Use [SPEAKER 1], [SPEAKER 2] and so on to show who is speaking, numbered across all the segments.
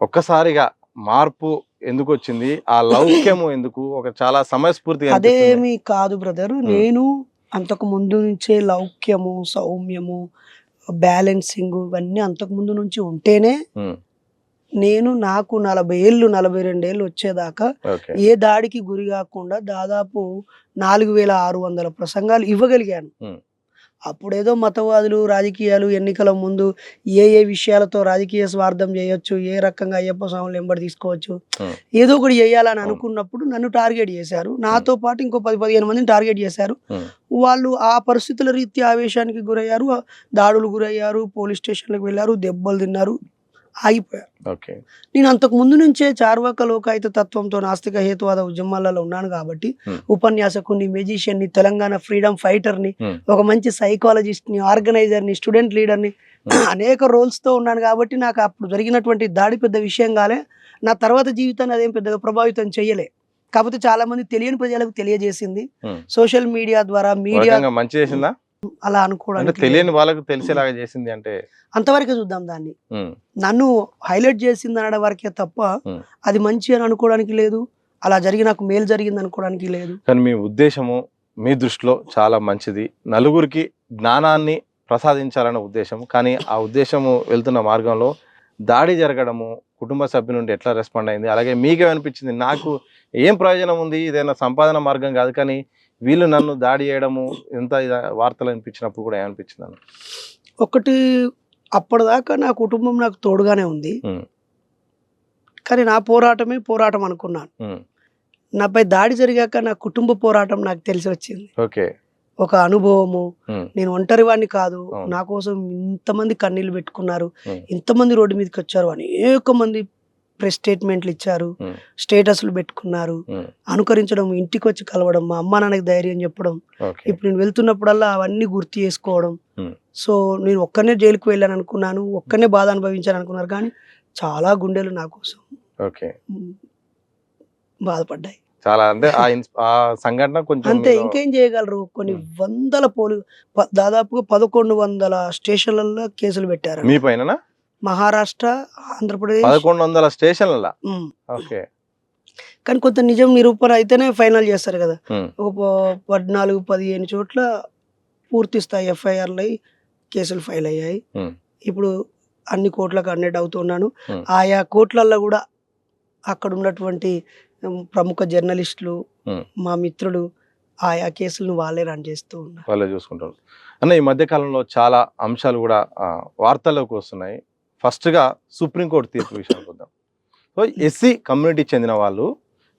[SPEAKER 1] ఒక్కసారిగా మార్పు ఎందుకొచ్చింది? ఆ లౌక్యము ఎందుకు? ఒక చాలా సమయస్ఫూర్తిగా అనిపిస్తుంది.
[SPEAKER 2] అదేమి కాదు బ్రదర్. నేను అంతకు ముందు నుంచే లౌక్యము, సౌమ్యము, బ్యాలెన్సింగ్ ఇవన్నీ అంతకు ముందు నుంచి ఉంటేనే
[SPEAKER 1] హ్మ్.
[SPEAKER 2] నేను నాకు 40 ఏళ్ళు, 42 ఏళ్ళు వచ్చేదాకా
[SPEAKER 1] ఓకే.
[SPEAKER 2] ఏ దాడికి గురి గాకుండా దాదాపు 4600 ప్రసంగాలు ఇవ్వగలిగాను.
[SPEAKER 1] హ్మ్.
[SPEAKER 2] అప్పుడేదో మతవాదులు, రాజకీయాలు ఎన్నికల ముందు ఏ విషయాలతో రాజకీయ స్వార్థం చేయొచ్చు, ఏ రకంగా అయ్యప్ప స్వాములు ఎంబడి తీసుకోవచ్చు,
[SPEAKER 1] హ్మ్.
[SPEAKER 2] ఏదో ఒకటి చేయాలని
[SPEAKER 1] అవును.
[SPEAKER 2] అనుకున్నప్పుడు నన్ను టార్గెట్ చేశారు. నాతో పాటు ఇంకో 10, 15 మందిని టార్గెట్ చేశారు.
[SPEAKER 1] హ్మ్.
[SPEAKER 2] వాళ్ళు ఆ పరిస్థితుల రీత్యా ఆవేశానికి గురయ్యారు. దాడులు గురయ్యారు. పోలీస్ స్టేషన్‌లకు వెళ్లారు. దెబ్బలు తిన్నారు. ఆగిపోయారు.
[SPEAKER 1] ఓకే.
[SPEAKER 2] నేను అంతకు ముందు నుంచే చార్వాక లోకాయత తత్వంతో నాస్తిక హేతువాద ఉద్యమాలలో ఉన్నాను కాబట్టి
[SPEAKER 1] హ్మ్.
[SPEAKER 2] ఉపన్యాసకుడిని, మ్యూజిషియన్‌ని, తెలంగాణ ఫ్రీడమ్ ఫైటర్‌ని,
[SPEAKER 1] హ్మ్.
[SPEAKER 2] ఒక మంచి సైకాలజిస్ట్‌ని, ఆర్గనైజర్‌ని, స్టూడెంట్ లీడర్‌ని అనేక రోల్స్‌తో ఉన్నాను కాబట్టి నాకు అప్పుడు జరిగినటువంటి దాడి పెద్ద విషయం కాలే. నా తర్వాత జీవితాన్ని అదేం పెద్దగా ప్రభావితం చేయలే. కాకపోతే చాలామంది తెలియని ప్రజలకు తెలియజేసింది.
[SPEAKER 1] హ్మ్.
[SPEAKER 2] సోషల్ మీడియా ద్వారా
[SPEAKER 1] ఒక రకంగా మంచి చేసిందా?
[SPEAKER 2] అలా
[SPEAKER 1] అంటే
[SPEAKER 2] అనుకోవడానికి లేదు.
[SPEAKER 1] తెలియని వాళ్ళకి తెలిసేలాగా చేసింది అంటే
[SPEAKER 2] అంతవరకే చూద్దాం దాన్ని.
[SPEAKER 1] హ్మ్.
[SPEAKER 2] నన్ను హైలైట్ చేసింది అనడం వరకే తప్ప
[SPEAKER 1] హ్మ్.
[SPEAKER 2] అది మంచి అని అనుకోవడానికి లేదు. అలా జరిగి నాకు మేలు జరిగింది అనుకోవడానికి లేదు.
[SPEAKER 1] కానీ మీ ఉద్దేశము మీ దృష్టిలో చాలా మంచిది. నలుగురికి జ్ఞానాన్ని ప్రసాదించాలన్న ఉద్దేశం. కానీ ఆ ఉద్దేశము వెళ్తున్న మార్గంలో దాడి జరగడము, కుటుంబ సభ్యుల నుండి ఎట్లా రెస్పాండ్ అయింది? అలాగే మీకేమనిపించింది? నాకు ఏం ప్రయోజనం ఉంది? ఇదేనా సంపాదన మార్గం కాదు. కానీ వీళ్ళు నన్ను దాడి చేయడము వార్తలు వినిపించినప్పుడు కూడా ఏమనిపించిందని?
[SPEAKER 2] ఒకటి అప్పటిదాకా నా కుటుంబం నాకు తోడుగానే ఉంది.
[SPEAKER 1] హ్మ్.
[SPEAKER 2] కానీ నా పోరాటమే పోరాటం అనుకున్నాను.
[SPEAKER 1] హ్మ్.
[SPEAKER 2] నాపై దాడి జరిగాక నా కుటుంబ పోరాటం నాకు తెలిసొచ్చింది.
[SPEAKER 1] ఓకే.
[SPEAKER 2] ఒక అనుభవము.
[SPEAKER 1] హ్మ్.
[SPEAKER 2] నేను ఒంటరివాడిని కాదు.
[SPEAKER 1] అవును.
[SPEAKER 2] నా కోసం ఇంతమంది కన్నీళ్లు పెట్టుకున్నారు.
[SPEAKER 1] హ్మ్.
[SPEAKER 2] ఇంతమంది రోడ్డు మీదకొచ్చారు. అనేక మంది ప్రెస్ స్టేట్మెంట్లు ఇచ్చారు.
[SPEAKER 1] హ్మ్.
[SPEAKER 2] స్టేటస్‌లు పెట్టుకున్నారు.
[SPEAKER 1] హ్మ్.
[SPEAKER 2] అనుకరించడం, ఇంటికొచ్చి కలవడం, మా అమ్మ నాన్నకి ధైర్యం చెప్పడం.
[SPEAKER 1] ఓకే.
[SPEAKER 2] ఇప్పుడు నేను వెళ్తున్నప్పుడల్లా అవన్నీ గుర్తు చేసుకోవడం.
[SPEAKER 1] హ్మ్.
[SPEAKER 2] సో, నేను ఒక్కడినే జైలుకి వెళ్ళాననుకున్నాను. ఒక్కడినే బాధ అనుభవించాననుకున్నారు. కానీ చాలా గుండెలు నా కోసం
[SPEAKER 1] ఓకే.
[SPEAKER 2] హ్మ్, బాధపడ్డాయి.
[SPEAKER 1] చాలా అంటే ఆ సంఘటన కొంచెం
[SPEAKER 2] అంతే
[SPEAKER 1] మీలో
[SPEAKER 2] ఇంకేం చేయగలరు? కొన్ని
[SPEAKER 1] హ్మ్.
[SPEAKER 2] వందల దాదాపుగా 1100 స్టేషన్‌లలో కేసులు పెట్టారంట.
[SPEAKER 1] మీ పైననా?
[SPEAKER 2] మహారాష్ట్ర, ఆంధ్రప్రదేశ్
[SPEAKER 1] 1100 స్టేషన్‌లలా?
[SPEAKER 2] హ్మ్.
[SPEAKER 1] ఓకే.
[SPEAKER 2] కానీ కొంత నిజం నిరూపణ అయితేనే ఫైనల్ చేస్తారు కదా!
[SPEAKER 1] హ్మ్.
[SPEAKER 2] ఒక 14, 15 చోట్ల పూర్తి స్థాయి ఎఫ్ఐఆర్‌లయి కేసులు ఫైల్ అయ్యాయి.
[SPEAKER 1] హ్మ్.
[SPEAKER 2] ఇప్పుడు అన్ని కోర్ట్‌లకు అడ్మిట్ అవుతున్నాను.
[SPEAKER 1] హ్మ్.
[SPEAKER 2] ఆయా కోర్ట్‌లల్లో గూడా అక్కడున్నటువంటి ప్రముఖ జర్నలిస్టులు,
[SPEAKER 1] హ్మ్.
[SPEAKER 2] మా మిత్రులు ఆయా కేసులను వాళ్ళే రన్ చేస్తూ ఉన్నారు.
[SPEAKER 1] వాళ్ళే చూసుకుంటారు. అన్న ఈ మధ్య కాలంలో చాలా అంశాలు గూడా వార్తల్లోకి వస్తున్నాయి. ఫస్ట్‌గా సుప్రీం కోర్ట్ తీర్పు విషయానికి వద్దాం. సో, ఎస్సీ కమ్యూనిటీకి చెందిన వాళ్ళు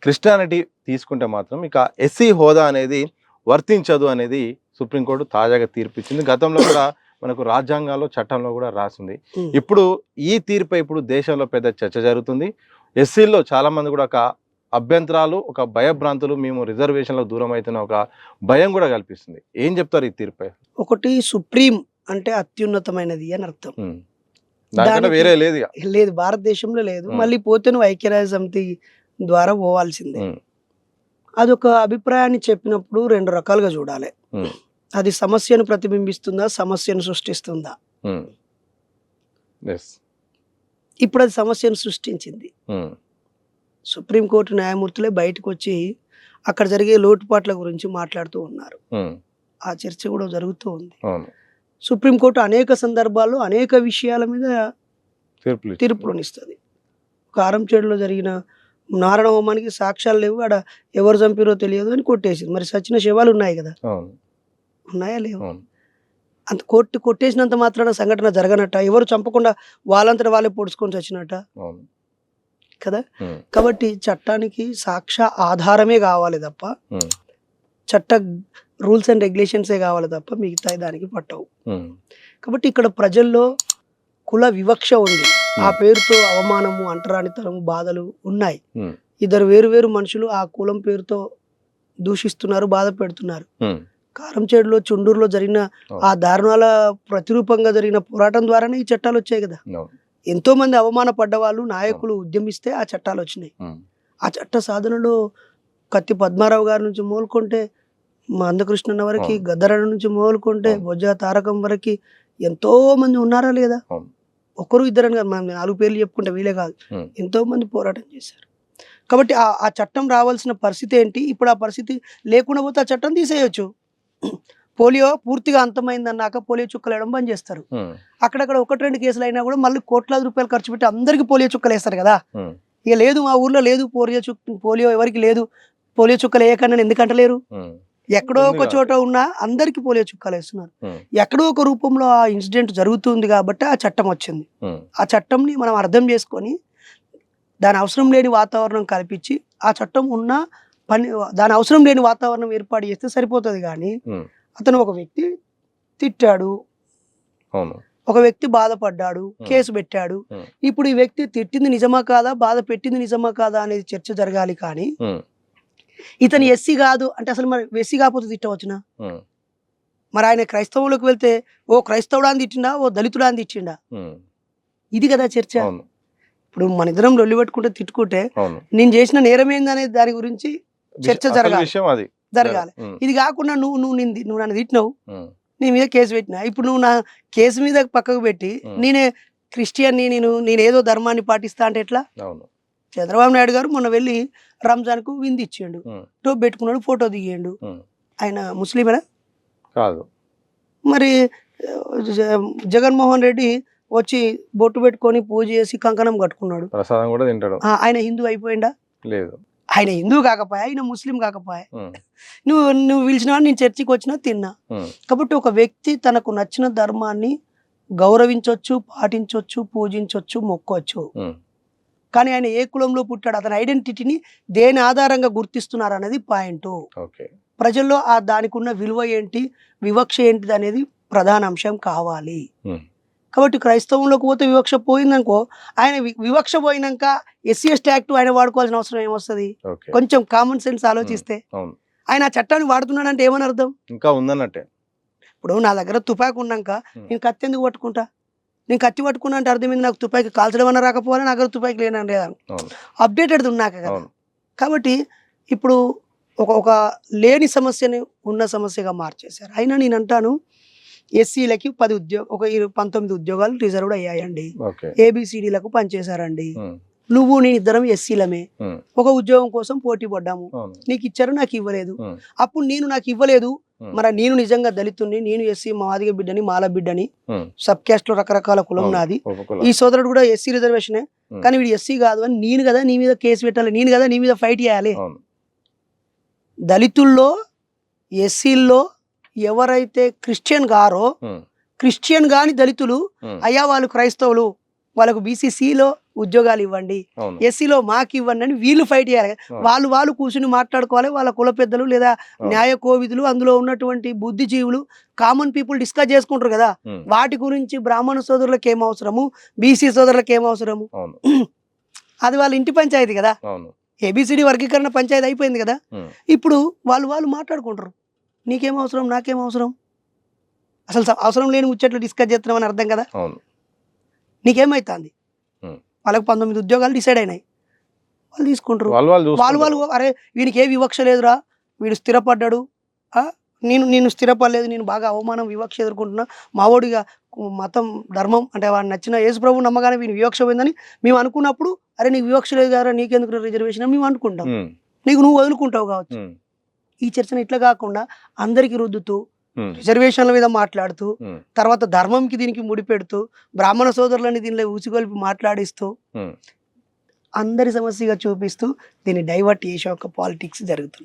[SPEAKER 1] క్రిస్టియానిటీ తీసుకుంటే మాత్రం ఇక ఎస్సీ హోదా అనేది వర్తించదు అనేది సుప్రీం కోర్ట్ తాజాగా తీర్పిచ్చింది. గతంలో కూడా మనకు రాజ్యాంగాల్లో, చట్టంలో కూడా రాసింది.
[SPEAKER 2] హ్మ్.
[SPEAKER 1] ఇప్పుడు ఈ తీర్పై ఇప్పుడు దేశంలో పెద్ద చర్చ జరుగుతుంది. ఎస్సీల్లో చాలామంది కూడా ఒక అభ్యంతరాలు, ఒక భయభ్రాంతులు మేము రిజర్వేషన్‌లకు దూరం అయితున్న ఒక భయం కూడా కల్పిస్తుంది. ఏం చెప్తారు ఈ తీర్పై?
[SPEAKER 2] ఒకటి సుప్రీం అంటే అత్యున్నతమైనది అని అర్థం.
[SPEAKER 1] హ్మ్. దానికంటే
[SPEAKER 2] దానికి
[SPEAKER 1] వేరే లేదిగ.
[SPEAKER 2] లేదు భారతదేశంలో లేదు.
[SPEAKER 1] హ్మ్.
[SPEAKER 2] మళ్ళీ పోతే నువ్వు ఐక్యరాజ్య సమితి ద్వారా పోవాల్సిందే.
[SPEAKER 1] హ్మ్.
[SPEAKER 2] అదొక అభిప్రాయాన్ని చెప్పినప్పుడు 2 రకాలుగా చూడాలి.
[SPEAKER 1] హ్మ్.
[SPEAKER 2] అది సమస్యను ప్రతిబింబిస్తుందా? సమస్యను సృష్టిస్తుందా?
[SPEAKER 1] హ్మ్. యెస్.
[SPEAKER 2] ఇప్పుడు అది సమస్యను సృష్టించింది.
[SPEAKER 1] హ్మ్.
[SPEAKER 2] సుప్రీంకోర్టు న్యాయమూర్తులే బయటకొచ్చి అక్కడ జరిగే లోటుపాట్ల గురించి మాట్లాడుతూ ఉన్నారు.
[SPEAKER 1] హ్మ్.
[SPEAKER 2] ఆ చర్చ కూడా జరుగుతూ ఉంది.
[SPEAKER 1] అవును.
[SPEAKER 2] సుప్రీంకోర్టు అనేక సందర్భాల్లో అనేక విషయాల మీద
[SPEAKER 1] తీర్పులిచ్చింది.
[SPEAKER 2] తీర్పులనిస్తది. కారంచేడులో జరిగిన నారాయణ హోమానికి సాక్ష్యాలు లేవు. ఆడ ఎవరు చంపిరో తెలియదు అని కొట్టేసింది. మరి సచిన శవాలు ఉన్నాయి గదా!
[SPEAKER 1] అవును.
[SPEAKER 2] ఉన్నాయా? లేవా?
[SPEAKER 1] అవును.
[SPEAKER 2] అంత కొట్టేసినంత మాత్రాన సంఘటన జరగనట్టా? ఎవరు చంపకుండా వాళ్ళంతట వాళ్ళే పొడుచుకొని చచ్చినట్టా?
[SPEAKER 1] అవును.
[SPEAKER 2] కదా!
[SPEAKER 1] హ్మ్.
[SPEAKER 2] కాబట్టి చట్టానికి సాక్ష్య ఆధారమే గావాలి తప్ప,
[SPEAKER 1] హ్మ్.
[SPEAKER 2] చట్ట రూల్స్ అండ్ రెగ్యులేషన్సే గావాలి తప్ప మిగతాయి దానికి పట్టవు.
[SPEAKER 1] హ్మ్.
[SPEAKER 2] కాబట్టి ఇక్కడ ప్రజల్లో కుల వివక్ష ఉంది. ఆ
[SPEAKER 1] హ్మ్.
[SPEAKER 2] పేరుతో అవమానము, అంటరానితనము, బాధలు ఉన్నాయి.
[SPEAKER 1] హ్మ్.
[SPEAKER 2] ఇద్దరు వేరు వేరు మనుషులు ఆ కులం పేరుతో దూషిస్తున్నారు, బాధ పెడుతున్నారు.
[SPEAKER 1] హ్మ్.
[SPEAKER 2] కారంచేడులో, చుండూరులో జరిగిన ఆ
[SPEAKER 1] అవును.
[SPEAKER 2] దారుణాల ప్రతిరూపంగా జరిగిన పోరాటం ద్వారానే ఈ చట్టాలొచ్చాయి గదా!
[SPEAKER 1] అవును.
[SPEAKER 2] ఎంతోమంది అవమానపడ్డవాళ్ళు,
[SPEAKER 1] అవును.
[SPEAKER 2] నాయకులు ఉద్యమిస్తే ఆ చట్టాలొచ్చినాయి.
[SPEAKER 1] హ్మ్.
[SPEAKER 2] ఆ చట్ట సాధనలో కత్తి పద్మారావు గారి నుంచి మొదలుకుంటే, మందకృష్ణన్న వరకి,
[SPEAKER 1] అవును.
[SPEAKER 2] గద్దరన్న నుంచి మొదలుకుంటే,
[SPEAKER 1] అవును.
[SPEAKER 2] బొజ్జ తారకం వరకి ఎంతో మంది ఉన్నారా లేదా?
[SPEAKER 1] అవును.
[SPEAKER 2] ఒకరు ఇద్దరని కాదు, మనం 4 పేర్లు చెప్పుకుంటే వీలే కాదు,
[SPEAKER 1] ఉమ్.
[SPEAKER 2] ఎంతో మంది పోరాటం చేశారు. కాబట్టి ఆ చట్టం రావాల్సిన పరిస్థితి ఏంటి, ఇప్పుడు ఆ పరిస్థితి లేకుండా పోతే ఆ చట్టం తీసేయొచ్చు. పోలియో పూర్తిగా అంతమైందన్నాక పోలియో చుక్కలు వేయడం బంద్ చేస్తారు.
[SPEAKER 1] ఉమ్.
[SPEAKER 2] అక్కడక్కడ 1-2 కేసులు అయినా కూడా మళ్ళీ కోట్లాది రూపాయలు ఖర్చు పెట్టి అందరికీ పోలియో చుక్కలు వేస్తారు కదా.
[SPEAKER 1] ఉమ్.
[SPEAKER 2] ఇక లేదు మా ఊర్లో లేదు పోలియో ఎవరికి లేదు, పోలియో చుక్కలు వేయకండి ఎందుకంటలేరు.
[SPEAKER 1] ఉమ్.
[SPEAKER 2] ఎక్కడో
[SPEAKER 1] ఉంది
[SPEAKER 2] ఒక చోట ఉన్నా అందరికి పోలియో చుక్కలు వేస్తున్నారు.
[SPEAKER 1] ఉమ్.
[SPEAKER 2] ఎక్కడో ఒక రూపంలో ఆ ఇన్సిడెంట్ జరుగుతుంది కాబట్టి ఆ చట్టం వచ్చింది.
[SPEAKER 1] ఉమ్.
[SPEAKER 2] ఆ చట్టంని మనం అర్థం చేసుకొని దాని అవసరం లేని వాతావరణం కల్పించి ఆ చట్టం ఉన్న పని, దాని అవసరం లేని వాతావరణం ఏర్పాటు చేస్తే సరిపోతుంది. కానీ
[SPEAKER 1] ఉమ్.
[SPEAKER 2] అతను ఒక వ్యక్తి తిట్టాడు,
[SPEAKER 1] అవును.
[SPEAKER 2] ఒక వ్యక్తి బాధపడ్డాడు, కేసు పెట్టాడు.
[SPEAKER 1] ఉమ్.
[SPEAKER 2] ఇప్పుడు ఈ వ్యక్తి తిట్టింది నిజమా కాదా, బాధ పెట్టింది నిజమా కాదా అనేది చర్చ జరగాలి. కానీ
[SPEAKER 1] ఉమ్.
[SPEAKER 2] ఇతను ఎస్సీ కాదు అంటే అసలు మరి ఎస్సీ కాకపోతే తిట్టవచ్చునా?
[SPEAKER 1] ఉమ్.
[SPEAKER 2] మరి ఆయన క్రైస్తవులకు వెళ్తే ఓ క్రైస్తవుడా అని తిట్టిండా, ఓ దళితుడా అని తిట్టిండా?
[SPEAKER 1] ఉమ్.
[SPEAKER 2] ఇది కదా చర్చ.
[SPEAKER 1] అవును.
[SPEAKER 2] ఇప్పుడు మన ఇద్దరం లొల్లి పెట్టుకుంటే తిట్టుకుంటే
[SPEAKER 1] అవును.
[SPEAKER 2] నేను చేసిన నేరం ఏందనే దాని గురించి చర్చ
[SPEAKER 1] అసలు
[SPEAKER 2] జరగాలి.
[SPEAKER 1] విషయం అది
[SPEAKER 2] జరగాలి.
[SPEAKER 1] ఉమ్.
[SPEAKER 2] ఇది కాకుండా నువ్వు నన్ను తిట్టినావు,
[SPEAKER 1] ఉమ్.
[SPEAKER 2] నీ మీద కేసు పెట్టినా, ఇప్పుడు నువ్వు నా కేసు మీద పక్కకు పెట్టి నేనే క్రిస్టియన్ని, నేనేదో ధర్మాన్ని పాటిస్తా అంటే ఎట్లా?
[SPEAKER 1] అవును.
[SPEAKER 2] చంద్రబాబు నాయుడు గారు మొన్న వెళ్ళి రంజాన్కు విందు ఇచ్చిండు,
[SPEAKER 1] ఉమ్.
[SPEAKER 2] టోప్ పెట్టుకున్నాడు, ఫోటో దిగిండు.
[SPEAKER 1] ఉమ్.
[SPEAKER 2] ఆయన ముస్లిమేనా?
[SPEAKER 1] కాదు.
[SPEAKER 2] మరి జగన్మోహన్ రెడ్డి వచ్చి బొట్టు పెట్టుకొని పూజ చేసి కంకణం కట్టుకున్నాడు,
[SPEAKER 1] ప్రసాదం కూడా తింటాడు.
[SPEAKER 2] ఆయన హిందూ అయిపోయిందా?
[SPEAKER 1] లేదు.
[SPEAKER 2] ఆయన హిందూ కాకపోయా, ఆయన ముస్లిం కాకపోయా,
[SPEAKER 1] ఉమ్.
[SPEAKER 2] నువ్వు పిలిచినా నేను చర్చికి వచ్చినా తిన్నా.
[SPEAKER 1] ఉమ్.
[SPEAKER 2] కాబట్టి ఒక వ్యక్తి తనకు నచ్చిన ధర్మాన్ని గౌరవించవచ్చు, పాటించవచ్చు, పూజించవచ్చు, మొక్కొచ్చు.
[SPEAKER 1] ఉమ్.
[SPEAKER 2] కానీ ఆయన ఏ కులంలో పుట్టాడు, అతని ఐడెంటిటీని దేని ఆధారంగా గుర్తిస్తున్నారు అనేది పాయింట్.
[SPEAKER 1] ఓకే.
[SPEAKER 2] ప్రజల్లో దానికి ఉన్న విలువ ఏంటి, వివక్ష ఏంటిది అనేది ప్రధాన అంశం కావాలి.
[SPEAKER 1] ఉమ్.
[SPEAKER 2] కాబట్టి క్రైస్తవంలోకి పోతే వివక్ష పోయిందనుకో, ఆయన వివక్ష పోయినాక SC/ST యాక్ట్ ఆయన వాడుకోవాల్సిన అవసరం ఏమొస్తుంది?
[SPEAKER 1] ఓకే.
[SPEAKER 2] కొంచెం కామన్ సెన్స్ ఆలోచిస్తే.
[SPEAKER 1] అవును.
[SPEAKER 2] ఆయన ఆ చట్టాన్ని వాడుతున్నాడంటే ఏమని అర్థం?
[SPEAKER 1] ఇంకా ఉందన్నట్టే.
[SPEAKER 2] ఇప్పుడు నా దగ్గర తుపాకి ఉన్నాక నేను కత్తి ఎందుకు పట్టుకుంటా? నేను కత్తి పట్టుకున్నా అంటే అర్థమైంది నాకు తుపాకి కాల్చడం అన్న రాకపోవాలి, నా దగ్గర తుపాకి లేనని లేదని
[SPEAKER 1] అవును.
[SPEAKER 2] అప్డేటెడ్ ఉన్నాక కదా.
[SPEAKER 1] అవును.
[SPEAKER 2] కాబట్టి ఇప్పుడు ఒక లేని సమస్యని ఉన్న సమస్యగా మార్చేశారు. అయినా నేను అంటాను, ఎస్సీలకి 19 ఉద్యోగాలు రిజర్వ్డ్ అయ్యాయండి,
[SPEAKER 1] ఓకే.
[SPEAKER 2] ABCDలకు పనిచేశారండి.
[SPEAKER 1] ఉమ్.
[SPEAKER 2] నువ్వు నేను ఇద్దరం ఎస్సీలమే,
[SPEAKER 1] ఉమ్.
[SPEAKER 2] ఒక ఉద్యోగం కోసం పోటీ పడ్డాము,
[SPEAKER 1] అవును.
[SPEAKER 2] నీకు ఇచ్చారు నాకు ఇవ్వలేదు.
[SPEAKER 1] ఉమ్.
[SPEAKER 2] అప్పుడు నాకు ఇవ్వలేదు,
[SPEAKER 1] ఉమ్.
[SPEAKER 2] మరి నేను నిజంగా దళితుడిని, నేను ఎస్సీ మాదిగ బిడ్డని, మాల బిడ్డని,
[SPEAKER 1] ఉమ్.
[SPEAKER 2] సబ్ క్యాస్ట్ లో రకరకాల కులం
[SPEAKER 1] అవును.
[SPEAKER 2] నాది,
[SPEAKER 1] ఒప్పుకోలే.
[SPEAKER 2] ఈ సోదరుడు కూడా ఎస్సీ రిజర్వేషనే,
[SPEAKER 1] ఉమ్.
[SPEAKER 2] కానీ వీడు ఎస్సీ కాదు అని నేను కదా నీ మీద కేసు పెట్టాలి, నేను కదా నీ మీద ఫైట్ చేయాలి.
[SPEAKER 1] అవును.
[SPEAKER 2] దళితుల్లో ఎస్సీల్లో ఎవరైతే క్రిస్టియన్ గారో,
[SPEAKER 1] ఉమ్.
[SPEAKER 2] క్రిస్టియన్ గాని దళితులు
[SPEAKER 1] ఉమ్.
[SPEAKER 2] అయ్యా వాళ్ళు క్రైస్తవులు, వాళ్ళకు BCCలో ఉద్యోగాలు ఇవ్వండి,
[SPEAKER 1] అవును.
[SPEAKER 2] ఎస్సీలో మాకు ఇవ్వండి అని వీళ్ళు ఫైట్ చేయాలి.
[SPEAKER 1] అవును.
[SPEAKER 2] వాళ్ళు కూర్చుని మాట్లాడుకోవాలి, వాళ్ళ కుల పెద్దలు లేదా
[SPEAKER 1] అవును.
[SPEAKER 2] న్యాయ కోవిదులు, అందులో ఉన్నటువంటి బుద్ధిజీవులు, కామన్ పీపుల్ డిస్కస్ చేసుకుంటారు కదా.
[SPEAKER 1] ఉమ్.
[SPEAKER 2] వాటి గురించి బ్రాహ్మణ సోదరులకు ఏం అవసరము, BC సోదరులకు ఏం అవసరము,
[SPEAKER 1] అవును.
[SPEAKER 2] అది వాళ్ళ ఇంటి పంచాయతీ కదా.
[SPEAKER 1] అవును.
[SPEAKER 2] ABCD వర్గీకరణ పంచాయతీ అయిపోయింది కదా.
[SPEAKER 1] ఉమ్.
[SPEAKER 2] ఇప్పుడు వాళ్ళు మాట్లాడుకుంటారు, నీకేం అవసరం, నాకేం అవసరం, అసలు అవసరం లేని ముచ్చట్లు డిస్కస్ చేస్తున్నామని అర్థం కదా.
[SPEAKER 1] అవును.
[SPEAKER 2] నీకేమైతుంది?
[SPEAKER 1] ఉమ్.
[SPEAKER 2] వాళ్ళకి 19 ఉద్యోగాలు డిసైడ్ అయినాయి, వాళ్ళు తీసుకుంటారు.
[SPEAKER 1] వాళ్ళు
[SPEAKER 2] వాళ్ళు అరే వీనికి ఏ వివక్ష లేదురా, వీడు స్థిరపడ్డాడు, నేను స్థిరపడలేదు, నేను బాగా అవమానం వివక్ష ఎదుర్కొంటున్నా, మావోడిగా మతం ధర్మం అంటే వాడు నచ్చిన యేసు ప్రభు నమ్మగానే వీని వివక్ష పోయిందని మేము అనుకున్నప్పుడు, అరే నీకు వివక్ష లేదు కదా, నీకెందుకు రిజర్వేషన్ అని మేము అనుకుంటాం.
[SPEAKER 1] ఉమ్.
[SPEAKER 2] నువ్వు వదులుకుంటావు కావచ్చు.
[SPEAKER 1] ఉమ్.
[SPEAKER 2] ఈ చర్చను ఇట్లా కాకుండా అందరికి రుద్దుతూ,
[SPEAKER 1] ఉమ్.
[SPEAKER 2] రిజర్వేషన్ల మీద మాట్లాడుతూ,
[SPEAKER 1] ఉమ్.
[SPEAKER 2] తర్వాత ధర్మంకి దీనికి ముడిపెడుతూ, బ్రాహ్మణ సోదరులని దీనిలో ఊసిగొల్పి మాట్లాడిస్తూ,
[SPEAKER 1] ఉమ్.
[SPEAKER 2] అందరి సమస్యగా చూపిస్తూ దీన్ని డైవర్ట్ చేసే ఒక పాలిటిక్స్ జరుగుతుంది.